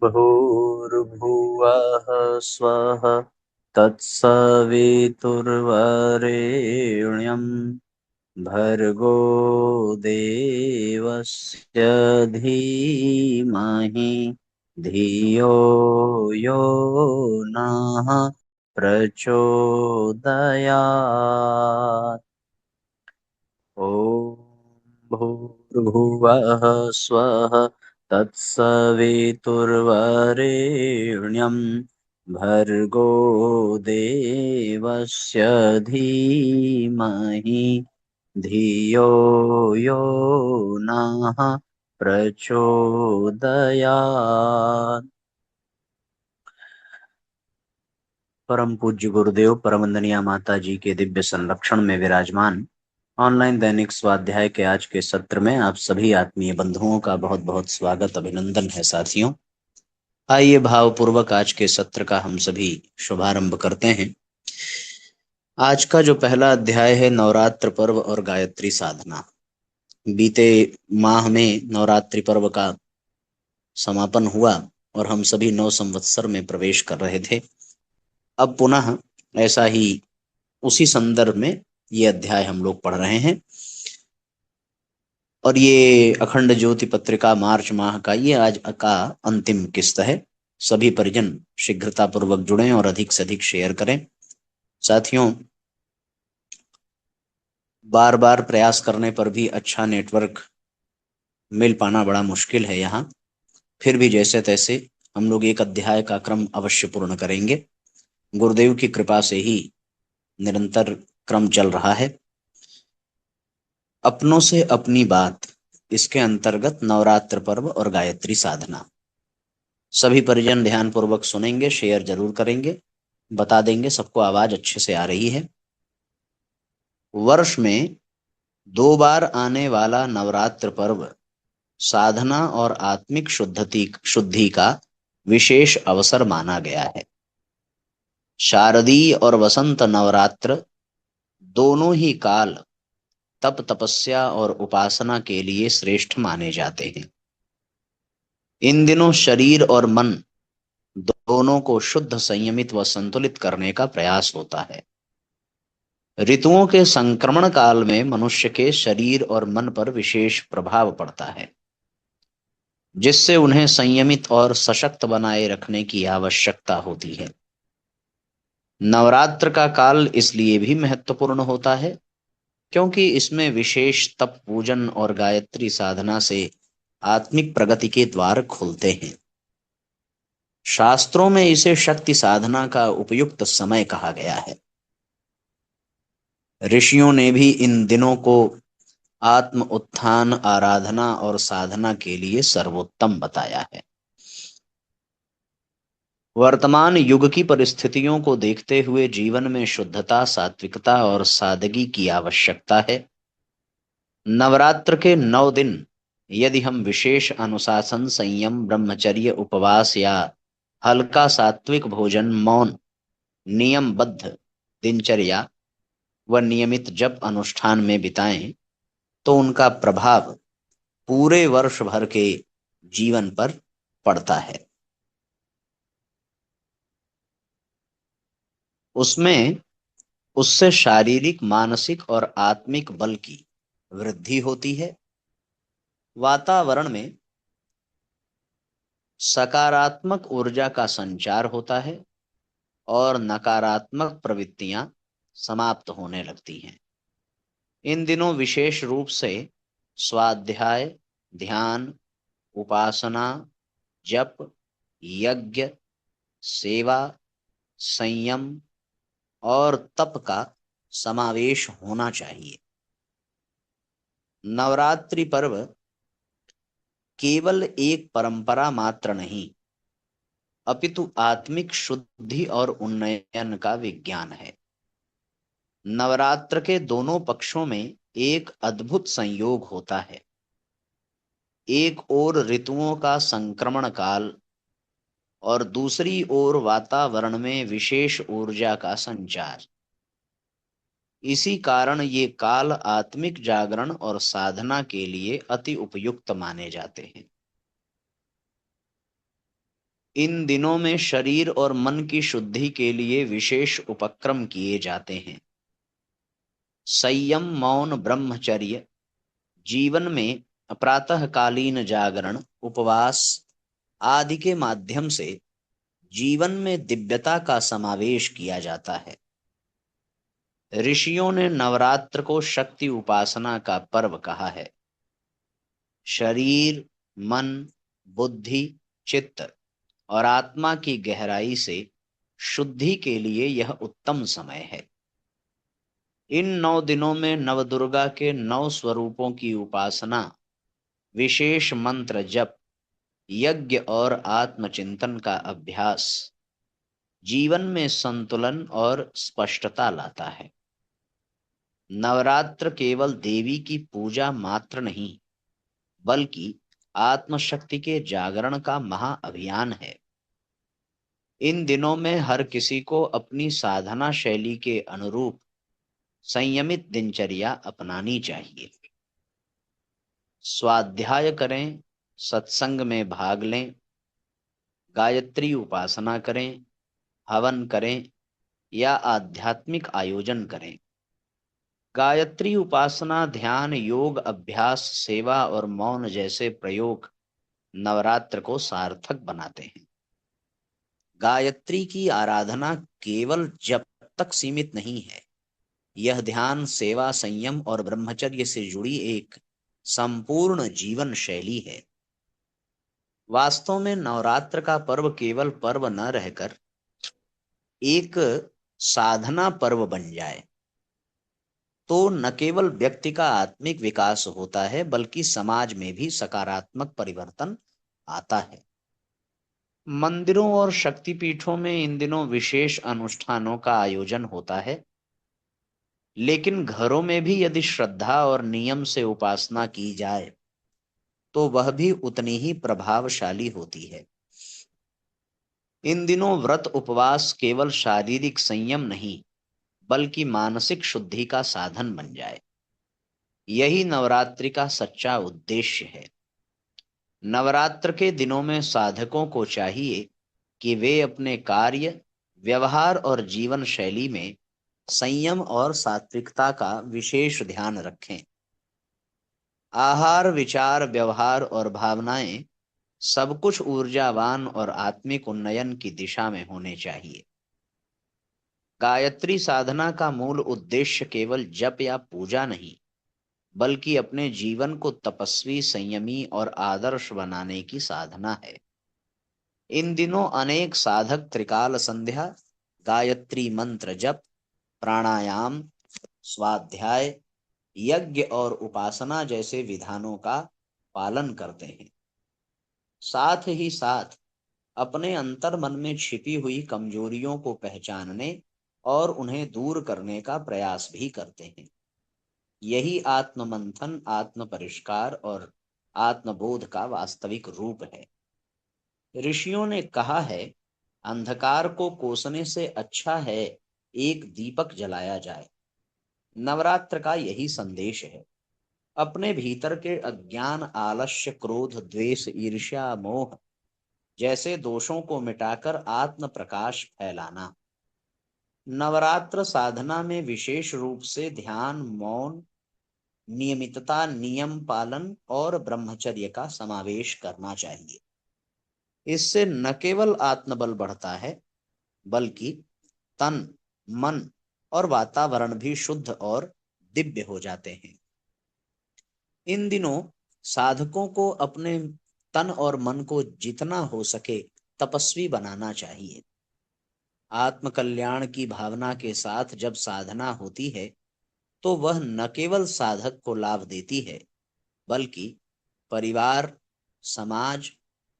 भूर्भुवः स्वः तत्सवितुर्वरेण्यं भर्गो देवस्य धीमहि धियो यो नः प्रचोदयात्। ॐ भूर्भुवः स्वः तत्सवितुर्वरेण्यं भर्गो देवस्य धीमहि धियो यो नः प्रचोदयात्। परम पूज्य गुरुदेव परम वंदनीय माता जी के दिव्य संरक्षण में विराजमान ऑनलाइन दैनिक स्वाध्याय के आज के सत्र में आप सभी आत्मीय बंधुओं का बहुत बहुत स्वागत अभिनंदन है। साथियों, आइए भावपूर्वक आज के सत्र का हम सभी शुभारंभ करते हैं। आज का जो पहला अध्याय है नवरात्र पर्व और गायत्री साधना। बीते माह में नवरात्रि पर्व का समापन हुआ और हम सभी नव संवत्सर में प्रवेश कर रहे थे। अब पुनः ऐसा ही उसी संदर्भ में ये अध्याय हम लोग पढ़ रहे हैं और ये अखंड ज्योति पत्रिका मार्च माह का ये आज का अंतिम किस्त है। सभी परिजन शीघ्रता पूर्वक जुड़ें और अधिक से अधिक शेयर करें। साथियों, बार बार प्रयास करने पर भी अच्छा नेटवर्क मिल पाना बड़ा मुश्किल है यहाँ। फिर भी जैसे तैसे हम लोग एक अध्याय का क्रम अवश्य पूर्ण करेंगे। गुरुदेव की कृपा से ही निरंतर क्रम चल रहा है। अपनों से अपनी बात, इसके अंतर्गत नवरात्र पर्व और गायत्री साधना। सभी परिजन ध्यान पूर्वक सुनेंगे, शेयर जरूर करेंगे, बता देंगे सबको आवाज अच्छे से आ रही है। वर्ष में 2 बार आने वाला नवरात्र पर्व साधना और आत्मिक शुद्धि का विशेष अवसर माना गया है। शारदीय और वसंत नवरात्र दोनों ही काल तप, तपस्या और उपासना के लिए श्रेष्ठ माने जाते हैं। इन दिनों शरीर और मन दोनों को शुद्ध, संयमित व संतुलित करने का प्रयास होता है। ऋतुओं के संक्रमण काल में मनुष्य के शरीर और मन पर विशेष प्रभाव पड़ता है, जिससे उन्हें संयमित और सशक्त बनाए रखने की आवश्यकता होती है। नवरात्र का काल इसलिए भी महत्वपूर्ण होता है क्योंकि इसमें विशेष तप, पूजन और गायत्री साधना से आत्मिक प्रगति के द्वार खुलते हैं। शास्त्रों में इसे शक्ति साधना का उपयुक्त समय कहा गया है। ऋषियों ने भी इन दिनों को आत्म उत्थान, आराधना और साधना के लिए सर्वोत्तम बताया है। वर्तमान युग की परिस्थितियों को देखते हुए जीवन में शुद्धता, सात्विकता और सादगी की आवश्यकता है। नवरात्र के 9 दिन यदि हम विशेष अनुशासन, संयम, ब्रह्मचर्य, उपवास या हल्का सात्विक भोजन, मौन, नियमबद्ध दिनचर्या व नियमित जप अनुष्ठान में बिताएं तो उनका प्रभाव पूरे वर्ष भर के जीवन पर पड़ता है। उससे शारीरिक, मानसिक और आत्मिक बल की वृद्धि होती है। वातावरण में सकारात्मक ऊर्जा का संचार होता है और नकारात्मक प्रवृत्तियां समाप्त होने लगती हैं। इन दिनों विशेष रूप से स्वाध्याय, ध्यान, उपासना, जप, यज्ञ, सेवा, संयम और तप का समावेश होना चाहिए। नवरात्रि पर्व केवल एक परंपरा मात्र नहीं, अपितु आत्मिक शुद्धि और उन्नयन का विज्ञान है। नवरात्र के दोनों पक्षों में एक अद्भुत संयोग होता है। एक ओर ऋतुओं का संक्रमण काल और दूसरी ओर वातावरण में विशेष ऊर्जा का संचार। इसी कारण ये काल आत्मिक जागरण और साधना के लिए अति उपयुक्त माने जाते हैं। इन दिनों में शरीर और मन की शुद्धि के लिए विशेष उपक्रम किए जाते हैं। संयम, मौन, ब्रह्मचर्य, जीवन में प्रातःकालीन जागरण, उपवास आदि के माध्यम से जीवन में दिव्यता का समावेश किया जाता है। ऋषियों ने नवरात्र को शक्ति उपासना का पर्व कहा है। शरीर, मन, बुद्धि, चित्त और आत्मा की गहराई से शुद्धि के लिए यह उत्तम समय है। इन 9 दिनों में नवदुर्गा के 9 स्वरूपों की उपासना, विशेष मंत्र जप, यज्ञ और आत्मचिंतन का अभ्यास जीवन में संतुलन और स्पष्टता लाता है। नवरात्र केवल देवी की पूजा मात्र नहीं, बल्कि आत्मशक्ति के जागरण का महाअभियान है। इन दिनों में हर किसी को अपनी साधना शैली के अनुरूप संयमित दिनचर्या अपनानी चाहिए। स्वाध्याय करें, सत्संग में भाग लें, गायत्री उपासना करें, हवन करें या आध्यात्मिक आयोजन करें। गायत्री उपासना, ध्यान, योग अभ्यास, सेवा और मौन जैसे प्रयोग नवरात्र को सार्थक बनाते हैं। गायत्री की आराधना केवल जप तक सीमित नहीं है। यह ध्यान, सेवा, संयम और ब्रह्मचर्य से जुड़ी एक संपूर्ण जीवन शैली है। वास्तव में नवरात्र का पर्व केवल पर्व न रहकर एक साधना पर्व बन जाए तो न केवल व्यक्ति का आत्मिक विकास होता है, बल्कि समाज में भी सकारात्मक परिवर्तन आता है। मंदिरों और शक्तिपीठों में इन दिनों विशेष अनुष्ठानों का आयोजन होता है, लेकिन घरों में भी यदि श्रद्धा और नियम से उपासना की जाए तो वह भी उतनी ही प्रभावशाली होती है। इन दिनों व्रत उपवास केवल शारीरिक संयम नहीं, बल्कि मानसिक शुद्धि का साधन बन जाए। यही नवरात्रि का सच्चा उद्देश्य है। नवरात्र के दिनों में साधकों को चाहिए कि वे अपने कार्य, व्यवहार और जीवन शैली में संयम और सात्विकता का विशेष ध्यान रखें। आहार, विचार, व्यवहार और भावनाएं सब कुछ ऊर्जावान और आत्मिक उन्नयन की दिशा में होने चाहिए। गायत्री साधना का मूल उद्देश्य केवल जप या पूजा नहीं, बल्कि अपने जीवन को तपस्वी, संयमी और आदर्श बनाने की साधना है। इन दिनों अनेक साधक त्रिकाल संध्या, गायत्री मंत्र जप, प्राणायाम, स्वाध्याय, यज्ञ और उपासना जैसे विधानों का पालन करते हैं। साथ ही साथ अपने अंतर मन में छिपी हुई कमजोरियों को पहचानने और उन्हें दूर करने का प्रयास भी करते हैं। यही आत्ममंथन, आत्म परिष्कार और आत्मबोध का वास्तविक रूप है। ऋषियों ने कहा है, अंधकार को कोसने से अच्छा है एक दीपक जलाया जाए। नवरात्र का यही संदेश है। अपने भीतर के अज्ञान, आलस्य, क्रोध, द्वेष, ईर्ष्या, मोह जैसे दोषों को मिटाकर आत्म प्रकाश फैलाना। नवरात्र साधना में विशेष रूप से ध्यान, मौन, नियमितता, नियम पालन और ब्रह्मचर्य का समावेश करना चाहिए। इससे न केवल आत्मबल बढ़ता है, बल्कि तन, मन और वातावरण भी शुद्ध और दिव्य हो जाते हैं। इन दिनों साधकों को अपने तन और मन को जितना हो सके तपस्वी बनाना चाहिए। आत्म कल्याण की भावना के साथ जब साधना होती है तो वह न केवल साधक को लाभ देती है, बल्कि परिवार, समाज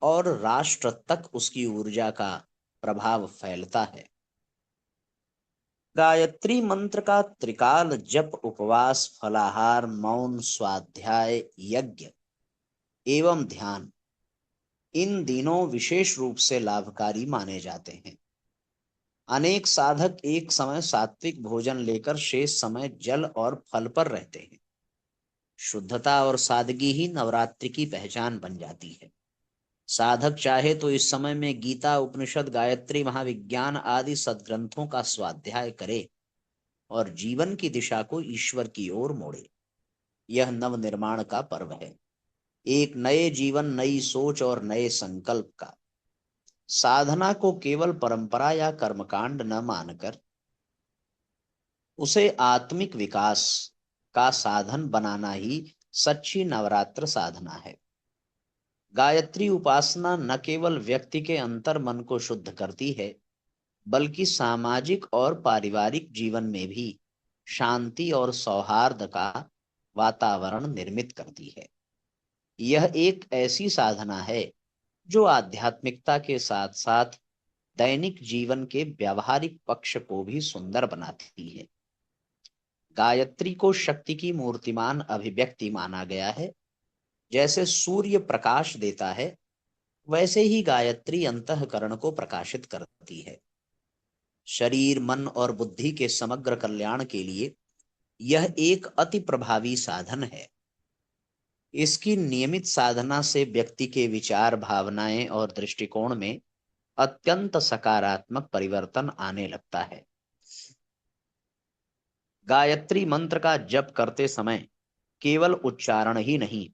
और राष्ट्र तक उसकी ऊर्जा का प्रभाव फैलता है। गायत्री मंत्र का त्रिकाल जप, उपवास, फलाहार, मौन, स्वाध्याय, यज्ञ एवं ध्यान इन दिनों विशेष रूप से लाभकारी माने जाते हैं। अनेक साधक एक समय सात्विक भोजन लेकर शेष समय जल और फल पर रहते हैं। शुद्धता और सादगी ही नवरात्रि की पहचान बन जाती है। साधक चाहे तो इस समय में गीता, उपनिषद, गायत्री, महाविज्ञान आदि सद्ग्रंथों का स्वाध्याय करे और जीवन की दिशा को ईश्वर की ओर मोड़े। यह नव निर्माण का पर्व है, एक नए जीवन, नई सोच और नए संकल्प का। साधना को केवल परंपरा या कर्मकांड न मानकर उसे आत्मिक विकास का साधन बनाना ही सच्ची नवरात्र साधना है। गायत्री उपासना न केवल व्यक्ति के अंतर मन को शुद्ध करती है, बल्कि सामाजिक और पारिवारिक जीवन में भी शांति और सौहार्द का वातावरण निर्मित करती है। यह एक ऐसी साधना है जो आध्यात्मिकता के साथ साथ दैनिक जीवन के व्यावहारिक पक्ष को भी सुंदर बनाती है। गायत्री को शक्ति की मूर्तिमान अभिव्यक्ति माना गया है। जैसे सूर्य प्रकाश देता है, वैसे ही गायत्री अंतःकरण को प्रकाशित करती है। शरीर, मन और बुद्धि के समग्र कल्याण के लिए यह एक अति प्रभावी साधन है। इसकी नियमित साधना से व्यक्ति के विचार, भावनाएं और दृष्टिकोण में अत्यंत सकारात्मक परिवर्तन आने लगता है। गायत्री मंत्र का जप करते समय केवल उच्चारण ही नहीं,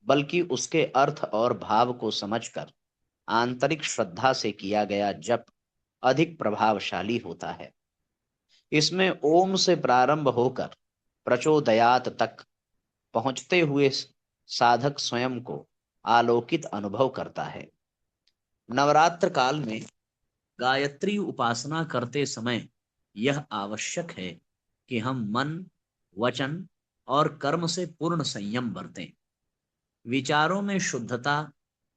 बल्कि उसके अर्थ और भाव को समझकर आंतरिक श्रद्धा से किया गया जप अधिक प्रभावशाली होता है। इसमें ओम से प्रारंभ होकर प्रचोदयात तक पहुंचते हुए साधक स्वयं को आलोकित अनुभव करता है। नवरात्र काल में गायत्री उपासना करते समय यह आवश्यक है कि हम मन, वचन और कर्म से पूर्ण संयम बरतें। विचारों में शुद्धता,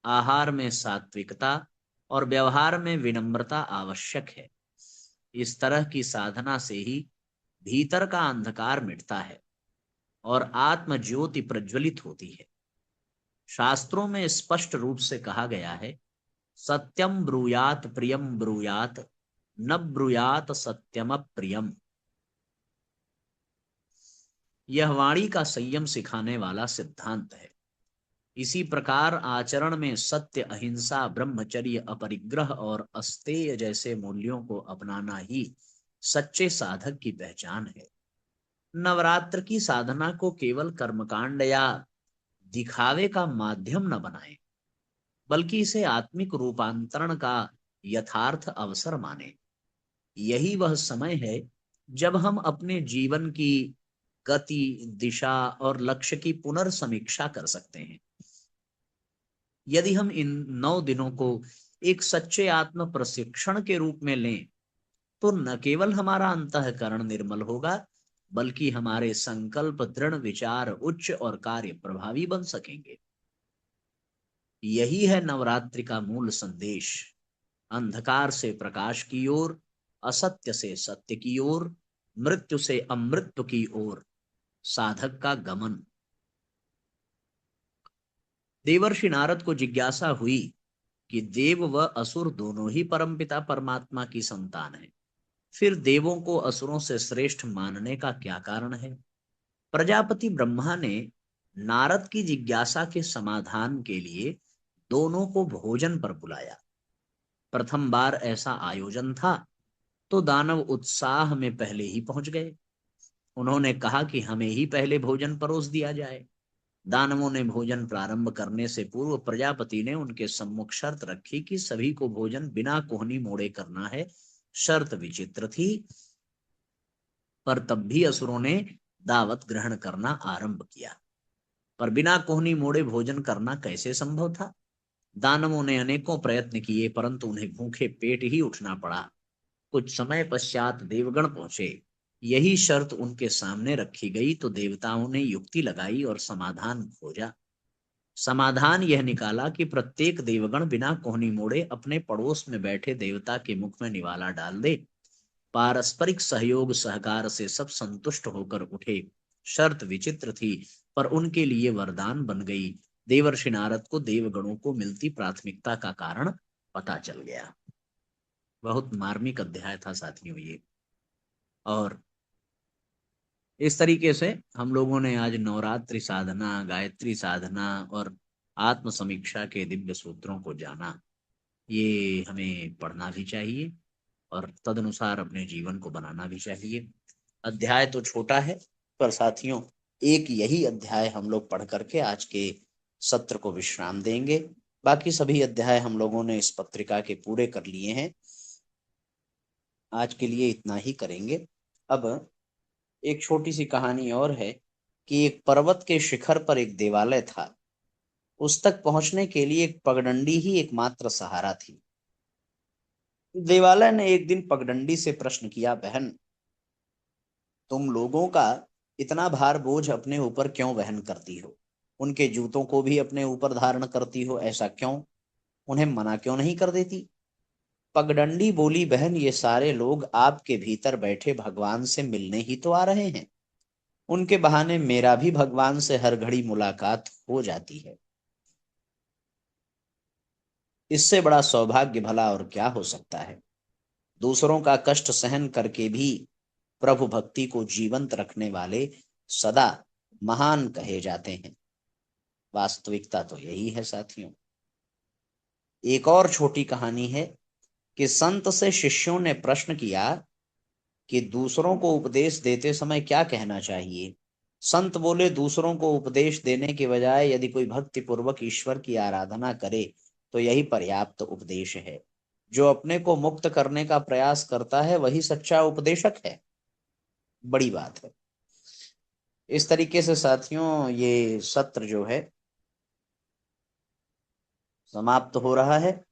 आहार में सात्विकता और व्यवहार में विनम्रता आवश्यक है। इस तरह की साधना से ही भीतर का अंधकार मिटता है और आत्म ज्योति प्रज्वलित होती है। शास्त्रों में स्पष्ट रूप से कहा गया है, सत्यम ब्रूयात प्रियम ब्रूयात, न ब्रूयात सत्यम प्रियम। यह वाणी का संयम सिखाने वाला सिद्धांत है। इसी प्रकार आचरण में सत्य, अहिंसा, ब्रह्मचर्य, अपरिग्रह और अस्तेय जैसे मूल्यों को अपनाना ही सच्चे साधक की पहचान है। नवरात्र की साधना को केवल कर्मकांड या दिखावे का माध्यम न बनाएं, बल्कि इसे आत्मिक रूपांतरण का यथार्थ अवसर माने। यही वह समय है जब हम अपने जीवन की गति, दिशा और लक्ष्य की पुनर्समीक्षा कर सकते हैं। यदि हम इन 9 दिनों को एक सच्चे आत्म प्रशिक्षण के रूप में लें, तो न केवल हमारा अंतःकरण निर्मल होगा, बल्कि हमारे संकल्प, दृढ़ विचार, उच्च और कार्य प्रभावी बन सकेंगे। यही है नवरात्रि का मूल संदेश। अंधकार से प्रकाश की ओर, असत्य से सत्य की ओर, मृत्यु से अमृत्यु की ओर साधक का गमन। देवर्षि नारद को जिज्ञासा हुई कि देव व असुर दोनों ही परमपिता परमात्मा की संतान हैं, फिर देवों को असुरों से श्रेष्ठ मानने का क्या कारण है? प्रजापति ब्रह्मा ने नारद की जिज्ञासा के समाधान के लिए दोनों को भोजन पर बुलाया। प्रथम बार ऐसा आयोजन था तो दानव उत्साह में पहले ही पहुंच गए। उन्होंने कहा कि हमें ही पहले भोजन परोस दिया जाए। दानवों ने भोजन प्रारंभ करने से पूर्व प्रजापति ने उनके सम्मुख शर्त रखी कि सभी को भोजन बिना कोहनी मोड़े करना है। शर्त विचित्र थी, पर तब भी असुरों ने दावत ग्रहण करना आरंभ किया। पर बिना कोहनी मोड़े भोजन करना कैसे संभव था? दानवों ने अनेकों प्रयत्न किए, परंतु उन्हें भूखे पेट ही उठना पड़ा। कुछ समय पश्चात देवगण पहुंचे। यही शर्त उनके सामने रखी गई तो देवताओं ने युक्ति लगाई और समाधान खोजा। समाधान यह निकाला कि प्रत्येक देवगण बिना कोहनी मोड़े अपने पड़ोस में बैठे देवता के मुख में निवाला डाल दे। पारस्परिक सहयोग सहकार से सब संतुष्ट होकर उठे। शर्त विचित्र थी, पर उनके लिए वरदान बन गई। देवर्षि नारद को देवगणों को मिलती प्राथमिकता का कारण पता चल गया। बहुत मार्मिक अध्याय था साथियों ये। और इस तरीके से हम लोगों ने आज नवरात्रि साधना, गायत्री साधना और आत्म समीक्षा के दिव्य सूत्रों को जाना, ये हमें पढ़ना भी चाहिए और तदनुसार अपने जीवन को बनाना भी चाहिए। अध्याय तो छोटा है, पर साथियों एक यही अध्याय हम लोग पढ़ करके आज के सत्र को विश्राम देंगे। बाकी सभी अध्याय हम लोगों ने इस पत्रिका के पूरे कर लिए हैं। आज के लिए इतना ही करेंगे। अब एक छोटी सी कहानी और है कि एक पर्वत के शिखर पर एक देवालय था। उस तक पहुंचने के लिए एक पगडंडी ही एकमात्र सहारा थी। देवालय ने एक दिन पगडंडी से प्रश्न किया, बहन, तुम लोगों का इतना भार बोझ अपने ऊपर क्यों वहन करती हो? उनके जूतों को भी अपने ऊपर धारण करती हो, ऐसा क्यों? उन्हें मना क्यों नहीं कर देती? पगडंडी बोली, बहन, ये सारे लोग आपके भीतर बैठे भगवान से मिलने ही तो आ रहे हैं। उनके बहाने मेरा भी भगवान से हर घड़ी मुलाकात हो जाती है। इससे बड़ा सौभाग्य भला और क्या हो सकता है? दूसरों का कष्ट सहन करके भी प्रभु भक्ति को जीवंत रखने वाले सदा महान कहे जाते हैं। वास्तविकता तो यही है साथियों। एक और छोटी कहानी है कि संत से शिष्यों ने प्रश्न किया कि दूसरों को उपदेश देते समय क्या कहना चाहिए। संत बोले, दूसरों को उपदेश देने के बजाय यदि कोई भक्ति पूर्वक ईश्वर की आराधना करे तो यही पर्याप्त उपदेश है। जो अपने को मुक्त करने का प्रयास करता है वही सच्चा उपदेशक है। बड़ी बात है। इस तरीके से साथियों ये सत्र जो है समाप्त हो रहा है।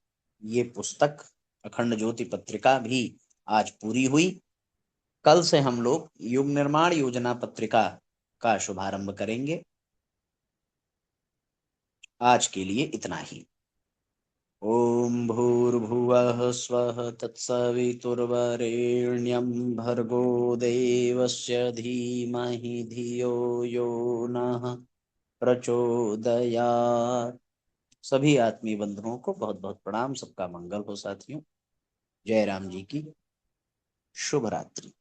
ये पुस्तक अखंड ज्योति पत्रिका भी आज पूरी हुई। कल से हम लोग युग निर्माण योजना पत्रिका का शुभारंभ करेंगे। आज के लिए इतना ही। ओम भूर्भुवः स्वः तत्सवितुर्वरेण्यं भर्गो देवस्य धीमहि धियो यो नः प्रचोदयात्। सभी आत्मीय बंधुओं को बहुत बहुत प्रणाम। सबका मंगल हो साथियों। जय राम जी की शुभ रात्रि।